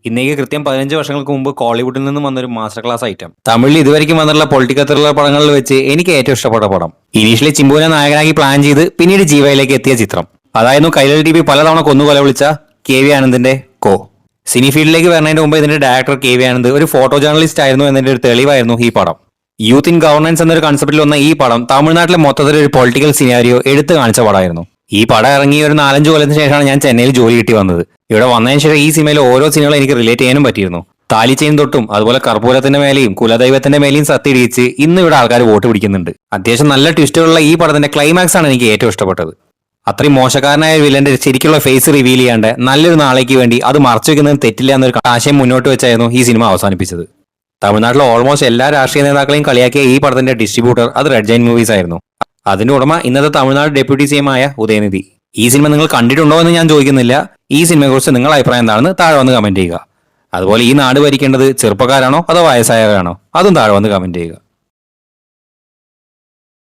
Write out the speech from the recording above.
ഇന്നേക്ക് കൃത്യം 15 വർഷങ്ങൾക്ക് മുമ്പ് കോളിവുഡിൽ നിന്നും വന്നൊരു മാസ്റ്റർ ക്ലാസ് ഐറ്റം. തമിഴിൽ ഇതുവരെയ്ക്കും വന്നിട്ടുള്ള പൊളിറ്റിക്കൽ ത്രില്ലർ പടങ്ങളിൽ വെച്ച് എനിക്ക് ഏറ്റവും ഇഷ്ടപ്പെട്ട പടം. ഇനീഷ്യലി ചിമ്പുവിനെ നായകനാക്കി പ്ലാൻ ചെയ്ത് പിന്നീട് ജീവയിലേക്ക് എത്തിയ ചിത്രം അതായിരുന്നു കൈരളി ടി വി പലതവണ കൊന്നുകൊല വിളിച്ച KV ആനന്ദിന്റെ കോ. സിനി ഫീൽഡിലേക്ക് വരുന്നതിന് മുമ്പ് ഇതിന്റെ ഡയറക്ടർ KV ആനന്ദ് ഒരു ഫോട്ടോ ജേർണലിസ്റ്റ് ആയിരുന്നു എന്നതിന്റെ ഒരു തെളിവായിരുന്നു ഈ പടം. യൂത്ത് ഇൻ ഗവർണൻസ് എന്നൊരു കൺസെപ്റ്റിൽ വന്ന ഈ പടം തമിഴ്നാട്ടിലെ മൊത്തത്തിൽ ഒരു പൊളിറ്റിക്കൽ സിനാരിയോ എടുത്തു കാണിച്ച പടമായിരുന്നു. ഈ പടം ഇറങ്ങി ഒരു 4-5 കൊല്ലത്തിന് ശേഷമാണ് ഞാൻ ചെന്നൈയിൽ ജോലി കിട്ടി വന്നത്. ഇവിടെ വന്നതിന് ശേഷം ഈ സിനിമയിലെ ഓരോ സീനുകളും എനിക്ക് റിലേറ്റ് ചെയ്യാനും പറ്റിയിരുന്നു. താലിച്ചെയിൻ തൊട്ടും അതുപോലെ കർപ്പൂരത്തിന്റെ മേലെയും കുലദൈവത്തിന്റെ മേലെയും സത്യടിച്ച് ഇന്ന് ഇവിടെ ആൾക്കാർ വോട്ട് പിടിക്കുന്നുണ്ട്. അത്യാവശ്യം നല്ല ട്വിസ്റ്റുകളുള്ള ഈ പടത്തിന്റെ ക്ലൈമാക്സ് ആണ് എനിക്ക് ഏറ്റവും ഇഷ്ടപ്പെട്ടത്. അത്രയും മോശക്കാരനായ വില്ലന്റെ ശരിക്കുള്ള ഫേസ് റിവീൽ ചെയ്യാണ്ട് നല്ലൊരു നാളേക്ക് വേണ്ടി അത് മറച്ചു വെക്കുന്നത് തെറ്റില്ല എന്നൊരു ആശയം മുന്നോട്ട് വെച്ചായിരുന്നു ഈ സിനിമ അവസാനിപ്പിച്ചത്. തമിഴ്നാട്ടിലെ ഓൾമോസ്റ്റ് എല്ലാ രാഷ്ട്രീയ നേതാക്കളെയും കളിയാക്കിയ ഈ പടത്തിന്റെ ഡിസ്ട്രിബ്യൂട്ടർ അത് റെഡ് ജൈന്റ് മൂവീസ് ആയിരുന്നു. അതിന്റെ ഉടമ ഇന്നത്തെ തമിഴ്നാട് ഡെപ്യൂട്ടി CM ആയ ഉദയനിധി. ഈ സിനിമ നിങ്ങൾ കണ്ടിട്ടുണ്ടോ എന്ന് ഞാൻ ചോദിക്കുന്നില്ല. ഈ സിനിമയെക്കുറിച്ച് നിങ്ങളുടെ അഭിപ്രായം എന്താണെന്ന് താഴെ വന്ന് കമന്റ് ചെയ്യുക. അതുപോലെ ഈ നാട് ഭരിക്കേണ്ടത് ചെറുപ്പക്കാരാണോ അതോ വയസ്സായവരാണോ അതും താഴെ വന്ന് കമന്റ് ചെയ്യുക.